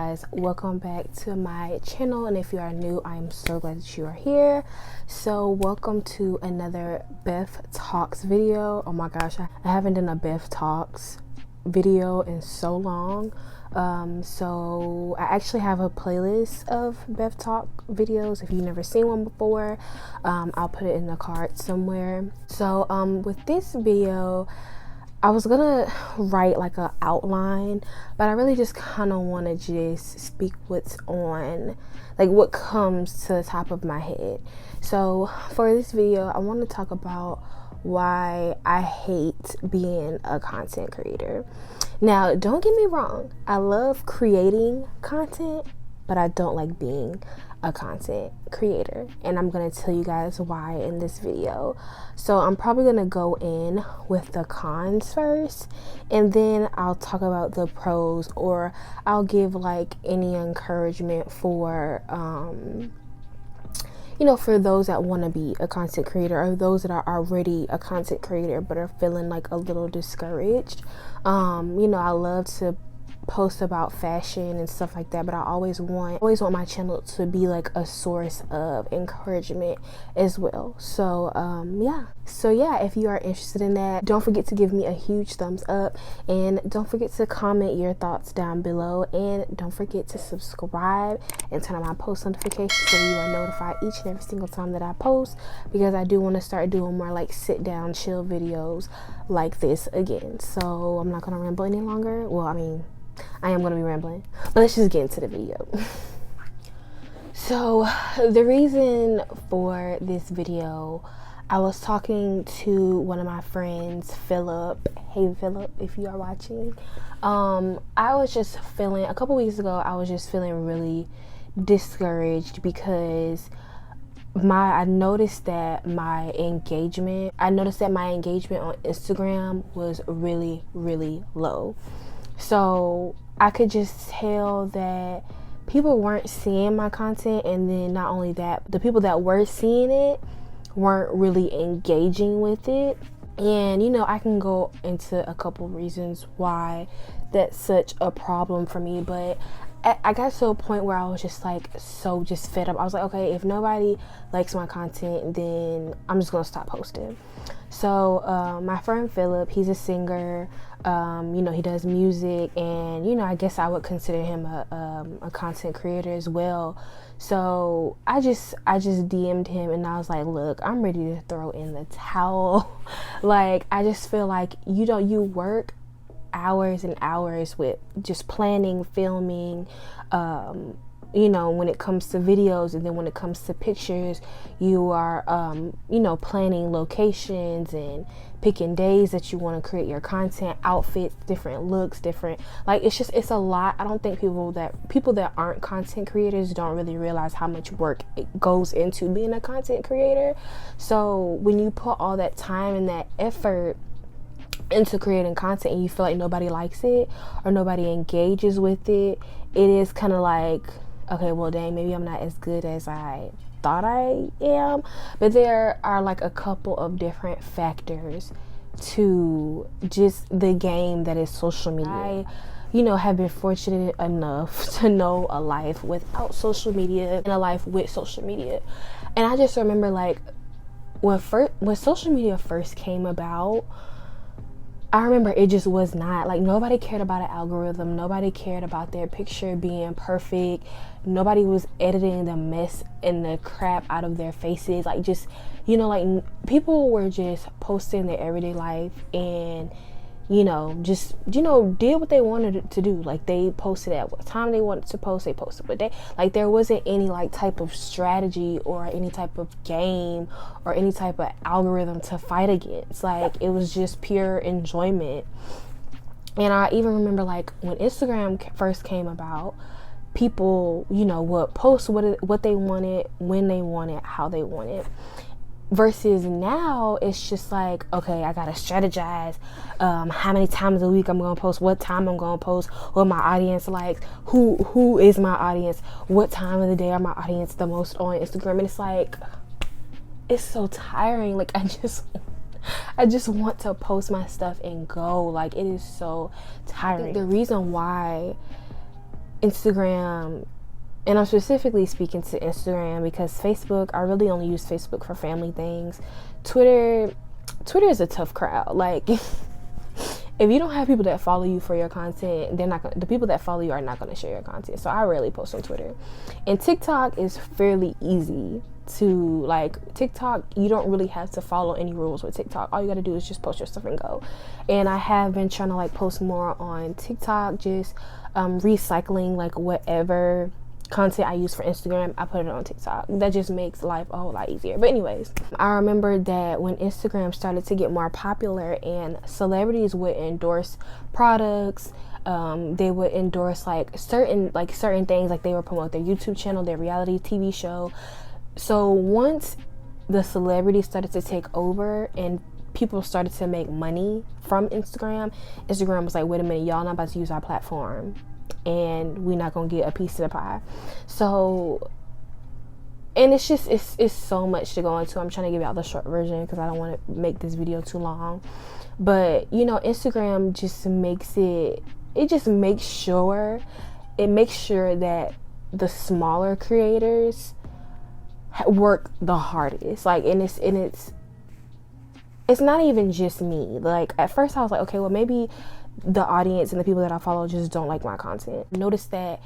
guys, welcome back to my channel, and if you are new, I am so glad that you are here. So welcome to another BEFF Talks video. Oh my gosh, I haven't done a BEFF Talks video in so long. So I actually have a playlist of BEFF Talk videos. If you've never seen one before, I'll put it in the card somewhere. So with this video, I was gonna write like an outline, but I really just kind of want to just speak what's on, like what comes to the top of my head. So for this video, I want to talk about why I hate being a content creator. Now, don't get me wrong, I love creating content, but I don't like being a content creator, and I'm gonna tell you guys why in this video. So I'm probably gonna go in with the cons first, and then I'll talk about the pros, or I'll give like any encouragement for you know, for those that want to be a content creator, or those that are already a content creator but are feeling like a little discouraged. You know, I love to post about fashion and stuff like that, but I always want my channel to be like a source of encouragement as well. So yeah, if you are interested in that, don't forget to give me a huge thumbs up, and don't forget to comment your thoughts down below, and don't forget to subscribe and turn on my post notifications so you are notified each and every single time that I post, because I do want to start doing more like sit down chill videos like this again. So I'm not gonna ramble any longer. Well, I mean, I am going to be rambling, but let's just get into the video. So the reason for this video, I was talking to one of my friends, Philip. Hey Philip, if you are watching. I was just feeling, a couple weeks ago, I was just feeling really discouraged because I noticed that my engagement on Instagram was really, really low. So I could just tell that people weren't seeing my content, and then not only that, the people that were seeing it weren't really engaging with it. And you know, I can go into a couple reasons why that's such a problem for me, but I got to a point where I was just like just fed up. I was like, okay, if nobody likes my content, then I'm just gonna stop posting. So my friend Philip, he's a singer. You know, he does music, and you know, I guess I would consider him a content creator as well. So I just DM'd him, and I was like, look, I'm ready to throw in the towel. Like, I just feel like you work hours and hours with just planning, filming, you know, when it comes to videos, and then when it comes to pictures, you are you know, planning locations and picking days that you want to create your content, outfits, different looks, different, like, it's a lot. I don't think people that aren't content creators don't really realize how much work it goes into being a content creator. So when you put all that time and that effort into creating content, and you feel like nobody likes it or nobody engages with it, it is kind of like, okay, well, dang, maybe I'm not as good as I thought I am. But there are like a couple of different factors to just the game that is social media. I, you know, have been fortunate enough to know a life without social media and a life with social media. And I just remember, like, when social media first came about, I remember it just was not, like, nobody cared about an algorithm. Nobody cared about their picture being perfect. Nobody was editing the mess and the crap out of their faces. Like, just, you know, like, people were just posting their everyday life, and, you know, just, you know, did what they wanted to do. Like, they posted at what time they wanted to post, they posted, but they, like, there wasn't any like type of strategy or any type of game or any type of algorithm to fight against. Like, it was just pure enjoyment. And I even remember, like, when Instagram first came about, people, you know, would post what they wanted, when they wanted, how they wanted. Versus now, it's just like, okay, I gotta strategize how many times a week I'm gonna post, what time I'm gonna post, what my audience likes, who is my audience, what time of the day are my audience the most on Instagram. And it's like, it's so tiring. Like, I just want to post my stuff and go. Like, it is so tiring. The reason why Instagram, and I'm specifically speaking to Instagram because Facebook, I really only use Facebook for family things. Twitter is a tough crowd. Like, if you don't have people that follow you for your content, the people that follow you are not going to share your content. So I rarely post on Twitter. And TikTok is fairly easy to, like, TikTok, you don't really have to follow any rules with TikTok. All you got to do is just post your stuff and go. And I have been trying to, like, post more on TikTok, just recycling, like, whatever content I use for Instagram, I put it on TikTok. That just makes life a whole lot easier. But anyways, I remember that when Instagram started to get more popular and celebrities would endorse products, they would endorse certain things, like they would promote their YouTube channel, their reality TV show. So once the celebrities started to take over and people started to make money from Instagram was like, wait a minute, y'all not about to use our platform, and we're not gonna get a piece of the pie. So, and it's so much to go into. I'm trying to give y'all the short version because I don't want to make this video too long. But you know, Instagram just makes sure that the smaller creators work the hardest. Like, and it's not even just me. Like, at first I was like, okay, well, maybe the audience and the people that I follow just don't like my content. Notice that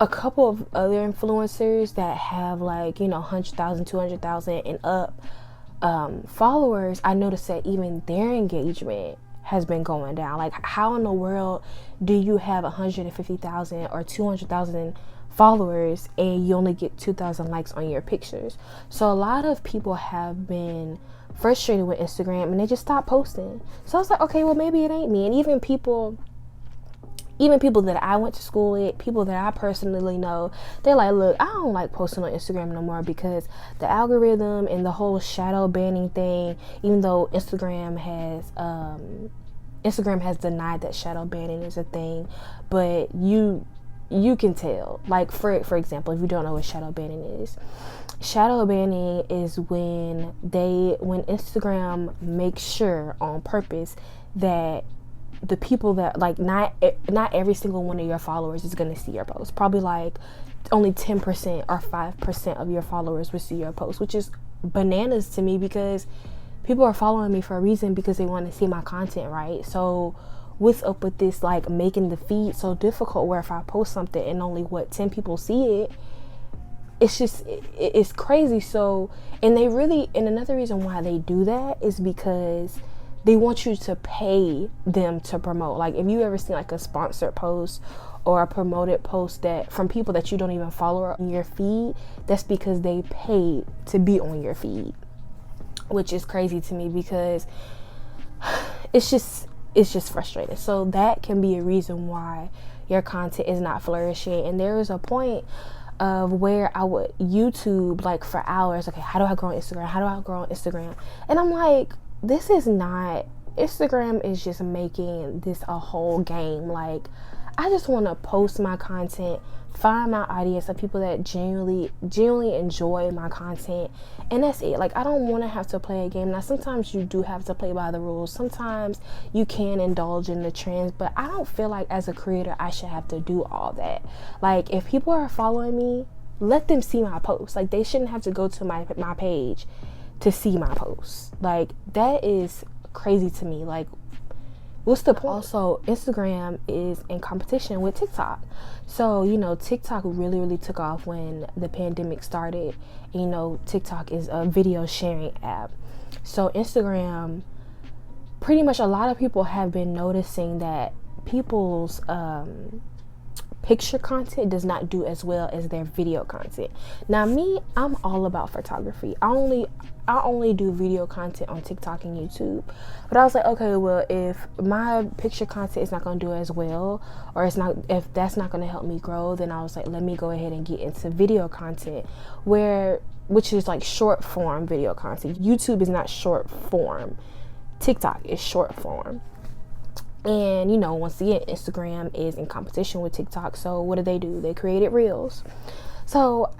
a couple of other influencers that have, like, you know, 100,000, 200,000 and up followers, I noticed that even their engagement has been going down. Like, how in the world do you have 150,000 or 200,000 followers and you only get 2,000 likes on your pictures? So a lot of people have been frustrated with Instagram and they just stopped posting. So I was like, okay, well, maybe it ain't me. And even people that I went to school with, people that I personally know, they're like, look, I don't like posting on Instagram no more because the algorithm and the whole shadow banning thing, even though Instagram has denied that shadow banning is a thing, but you can tell. Like, for example, if you don't know what shadow banning is when Instagram makes sure on purpose that the people that, like, not every single one of your followers is going to see your post. Probably like only 10% or 5% of your followers will see your post, which is bananas to me because people are following me for a reason, because they want to see my content, right? So what's up with this, like, making the feed so difficult where if I post something and only 10 people see it, it's crazy. So, and another reason why they do that is because they want you to pay them to promote. Like, if you ever seen like a sponsored post or a promoted post that from people that you don't even follow on your feed, that's because they paid to be on your feed, which is crazy to me because it's just frustrating. So that can be a reason why your content is not flourishing. And there was a point of where I would YouTube like for hours. Okay, how do I grow on Instagram? How do I grow on Instagram? And I'm like, Instagram is just making this a whole game. Like, I just want to post my content, find my audience of people that genuinely enjoy my content, and that's it. Like, I don't want to have to play a game. Now, sometimes you do have to play by the rules. Sometimes you can indulge in the trends, but I don't feel like as a creator I should have to do all that. Like, if people are following me, let them see my posts. Like, they shouldn't have to go to my page to see my posts. Like, that is crazy to me. Like, what's the point? Also, Instagram is in competition with TikTok. So, you know, TikTok really took off when the pandemic started. You know, TikTok is a video sharing app. So Instagram, pretty much a lot of people have been noticing that people's picture content does not do as well as their video content. Now, me, I'm all about photography. I only do video content on TikTok and YouTube. But I was like, okay, well, if my picture content is not going to do as well, or if that's not going to help me grow, then I was like, let me go ahead and get into video content, which is like short form video content. YouTube is not short form. TikTok is short form. And, you know, once again, Instagram is in competition with TikTok. So what do? They created Reels. So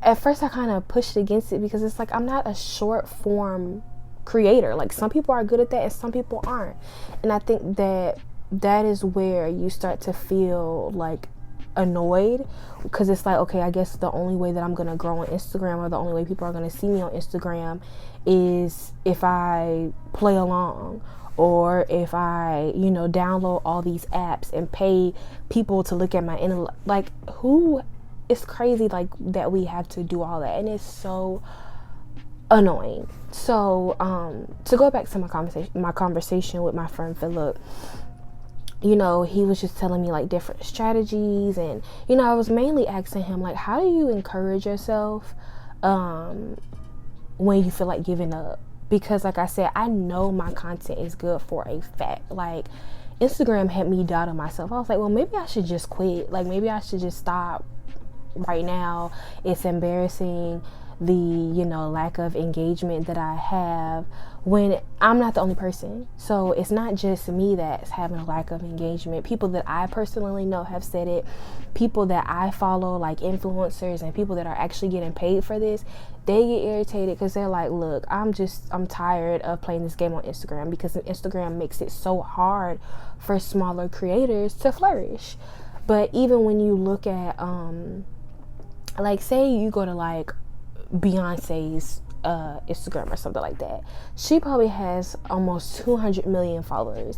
at first I kind of pushed against it because it's like, I'm not a short form creator. Like, some people are good at that and some people aren't. And I think that is where you start to feel like annoyed, because it's like, okay, I guess the only way that I'm gonna grow on Instagram, or the only way people are gonna see me on Instagram, is if I play along, or if I, download all these apps and pay people to look at my like, who? It's crazy, like, that we have to do all that, and it's so annoying. So to go back to my conversation with my friend Philip, he was just telling me like different strategies, and I was mainly asking him, like, how do you encourage yourself when you feel like giving up? Because like I said, I know my content is good for a fact. Like, Instagram had me doubting myself. I was like, well, maybe I should just quit. Like, maybe I should just stop right now. It's embarrassing, the lack of engagement that I have, when I'm not the only person. So it's not just me that's having a lack of engagement. People that I personally know have said it. People that I follow, like influencers and people that are actually getting paid for this, they get irritated because they're like, look, I'm tired of playing this game on Instagram, because Instagram makes it so hard for smaller creators to flourish. But even when you look at like, say you go to like Beyonce's Instagram or something like that, she probably has almost 200 million followers.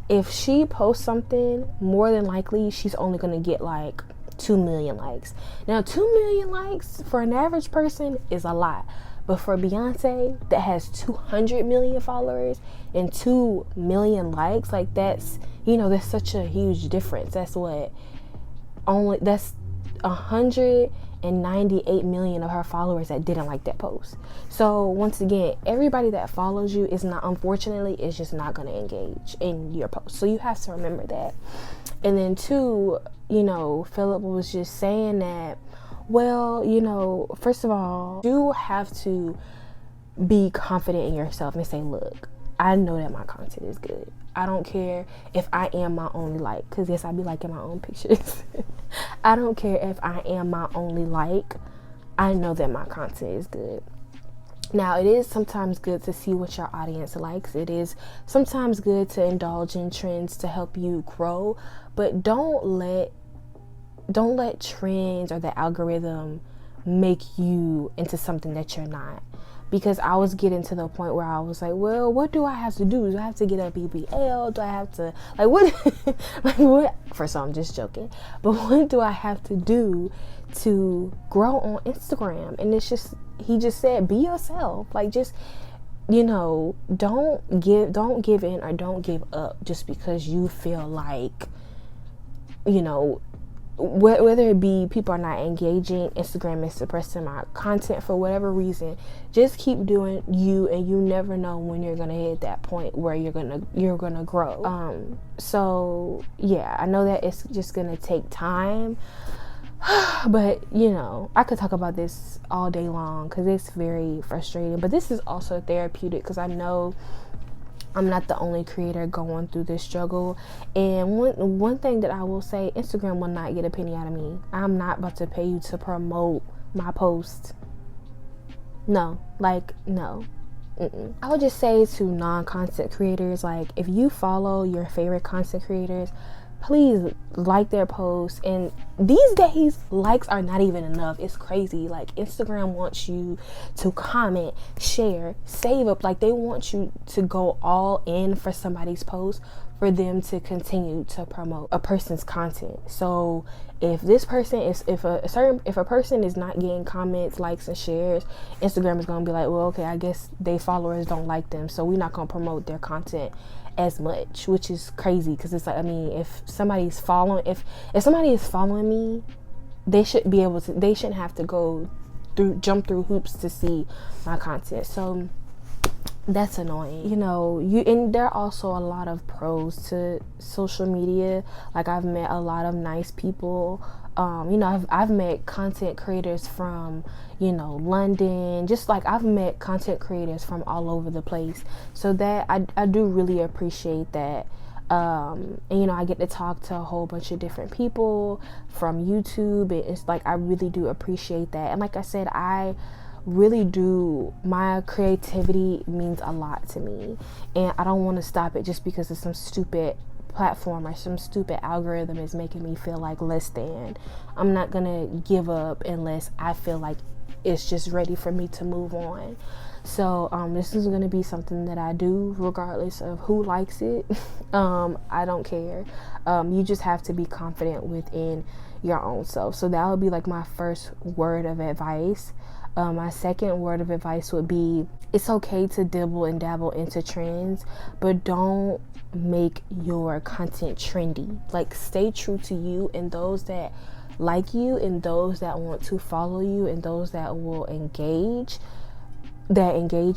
If she posts something, more than likely she's only gonna get like 2 million likes. Now 2 million likes for an average person is a lot, but for Beyonce, that has 200 million followers and 2 million likes, like, that's there's such a huge difference. That's 198 million of her followers that didn't like that post. So once again, everybody that follows you is just not going to engage in your post. So you have to remember that. And then two, Philip was just saying that, well, first of all, you have to be confident in yourself and say, look, I know that my content is good. I don't care if I am my only like, because yes, I be liking my own pictures. I don't care if I am my only like. I know that my content is good. Now, it is sometimes good to see what your audience likes. It is sometimes good to indulge in trends to help you grow, but don't let trends or the algorithm make you into something that you're not. Because I was getting to the point where I was like, well, what do I have to do? Do I have to get a BBL? Do I have to, like, what? Like, what? First of all, I'm just joking. But what do I have to do to grow on Instagram? And it's just, he just said, be yourself. Like, just, don't give in or don't give up just because you feel like, whether it be people are not engaging, Instagram is suppressing my content for whatever reason, just keep doing you, and you never know when you're gonna hit that point where you're gonna grow. So yeah, I know that it's just gonna take time, but I could talk about this all day long because it's very frustrating. But this is also therapeutic because I know I'm not the only creator going through this struggle. And one thing that I will say, Instagram will not get a penny out of me. I'm not about to pay you to promote my post. No. Mm-mm. I would just say to non-content creators, like, if you follow your favorite content creators, please like their posts. And these days, likes are not even enough. It's crazy. Like, Instagram wants you to comment, share, save up. Like, they want you to go all in for somebody's post for them to continue to promote a person's content. So if this person is, if a person is not getting comments, likes, and shares, Instagram is gonna be like, well, okay, I guess they followers don't like them, so we're not gonna promote their content as much, which is crazy. Because it's like, I mean, if somebody is following me, they shouldn't have to jump through hoops to see my content. So that's annoying. And there are also a lot of pros to social media. Like, I've met a lot of nice people. I've met content creators from, London. Just like, I've met content creators from all over the place. So that I do really appreciate that. And I get to talk to a whole bunch of different people from YouTube. It's like, I really do appreciate that. And like I said, I really do, my creativity means a lot to me, and I don't want to stop it just because of some stupid platform or some stupid algorithm is making me feel like less than. I'm not gonna give up unless I feel like it's just ready for me to move on. So this is going to be something that I do regardless of who likes it. I don't care. You just have to be confident within your own self. So that would be like my first word of advice. My second word of advice would be, it's okay to dibble and dabble into trends, but don't make your content trendy. Like, stay true to you and those that like you and those that want to follow you and those that will engage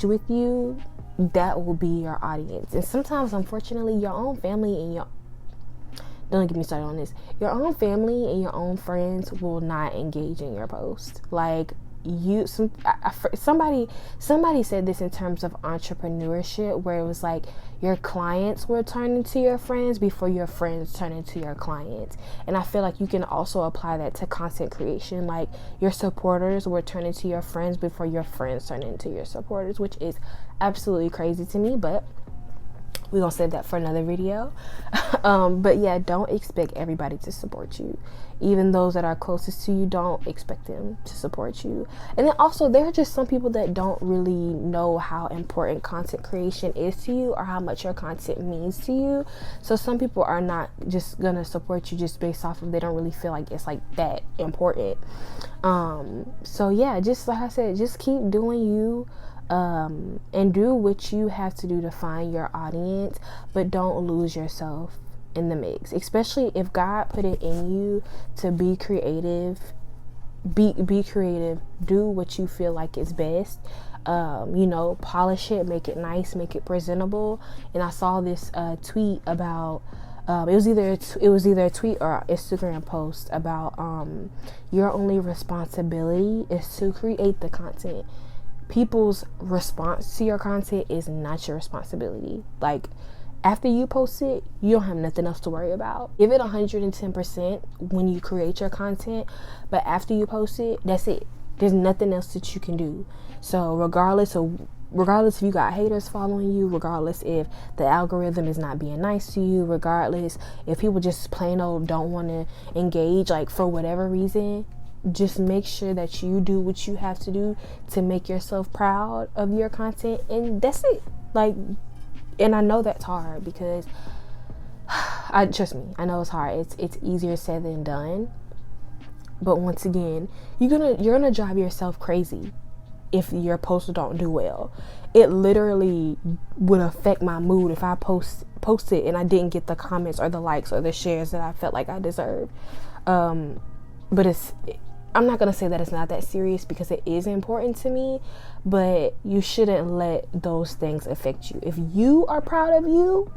with you. That will be your audience. And sometimes, unfortunately, your own family and don't get me started on this, your own family and your own friends will not engage in your post. Like, somebody said this in terms of entrepreneurship, where it was like your clients will turn into your friends before your friends turn into your clients. And I feel like you can also apply that to content creation. Like, your supporters will turn into your friends before your friends turn into your supporters, which is absolutely crazy to me, but we're gonna save that for another video. But yeah, don't expect everybody to support you. Even those that are closest to you, don't expect them to support you. And then also, there are just some people that don't really know how important content creation is to you or how much your content means to you. So some people are not just gonna support you just based off of, they don't really feel like it's like that important. So yeah, just like I said, just keep doing you. And do what you have to do to find your audience, but don't lose yourself in the mix. Especially if God put it in you to be creative, be creative, do what you feel like is best. Polish it, make it nice, make it presentable. And I saw this tweet about it was either a tweet or an Instagram post about your only responsibility is to create the content. People's response to your content is not your responsibility. Like, after you post it, you don't have nothing else to worry about. Give it 110% when you create your content, but after you post it, that's it. There's nothing else that you can do. So regardless if you got haters following you, regardless if the algorithm is not being nice to you, regardless if people just plain old don't want to engage, like, for whatever reason, just make sure that you do what you have to do to make yourself proud of your content, and that's it. Like, and I know that's hard because trust me, I know it's hard. It's easier said than done. But once again, you're gonna drive yourself crazy if your posts don't do well. It literally would affect my mood if I post it and I didn't get the comments or the likes or the shares that I felt like I deserved. But I'm not going to say that it's not that serious, because it is important to me, but you shouldn't let those things affect you. If you are proud of you,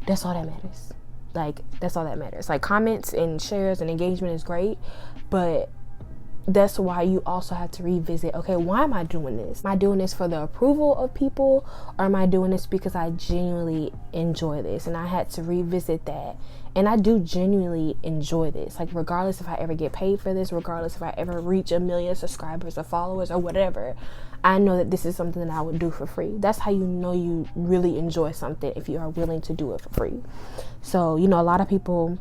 that's all that matters. Like, that's all that matters. Like, comments and shares and engagement is great, but that's why you also have to revisit, okay, why am I doing this? Am I doing this for the approval of people, or am I doing this because I genuinely enjoy this? And I had to revisit that. And I do genuinely enjoy this. Like, regardless if I ever get paid for this, regardless if I ever reach 1 million subscribers or followers or whatever, I know that this is something that I would do for free. That's how you know you really enjoy something, if you are willing to do it for free. So, a lot of people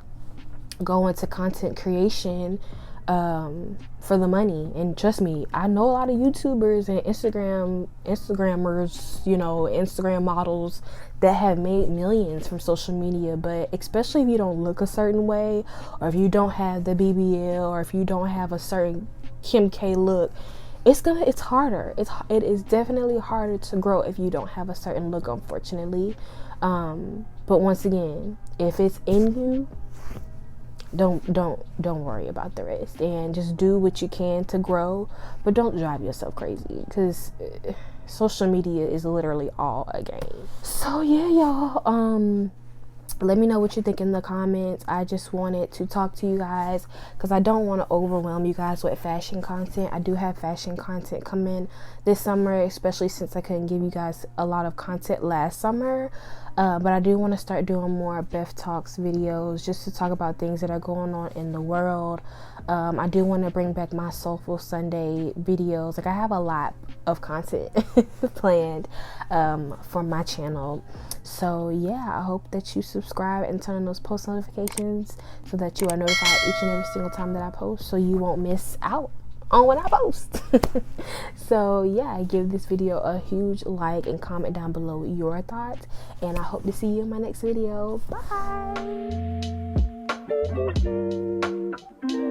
go into content creation for the money, and trust me, I know a lot of YouTubers and Instagrammers, Instagram models that have made millions from social media. But especially if you don't look a certain way, or if you don't have the BBL, or if you don't have a certain Kim K look, it's harder. It is definitely harder to grow if you don't have a certain look, unfortunately. But once again, if it's in you, don't worry about the rest, and just do what you can to grow, but don't drive yourself crazy, because social media is literally all a game. So yeah, y'all, let me know what you think in the comments. I just wanted to talk to you guys because I don't want to overwhelm you guys with fashion content. I do have fashion content coming this summer, especially since I couldn't give you guys a lot of content last summer. But I do want to start doing more BEFF Talks videos just to talk about things that are going on in the world. I do want to bring back my Soulful Sunday videos. Like, I have a lot of content planned for my channel. So yeah, I hope that you subscribe and turn on those post notifications so that you are notified each and every single time that I post, so you won't miss out on when I post. So yeah, give this video a huge like and comment down below your thoughts, and I hope to see you in my next video. Bye.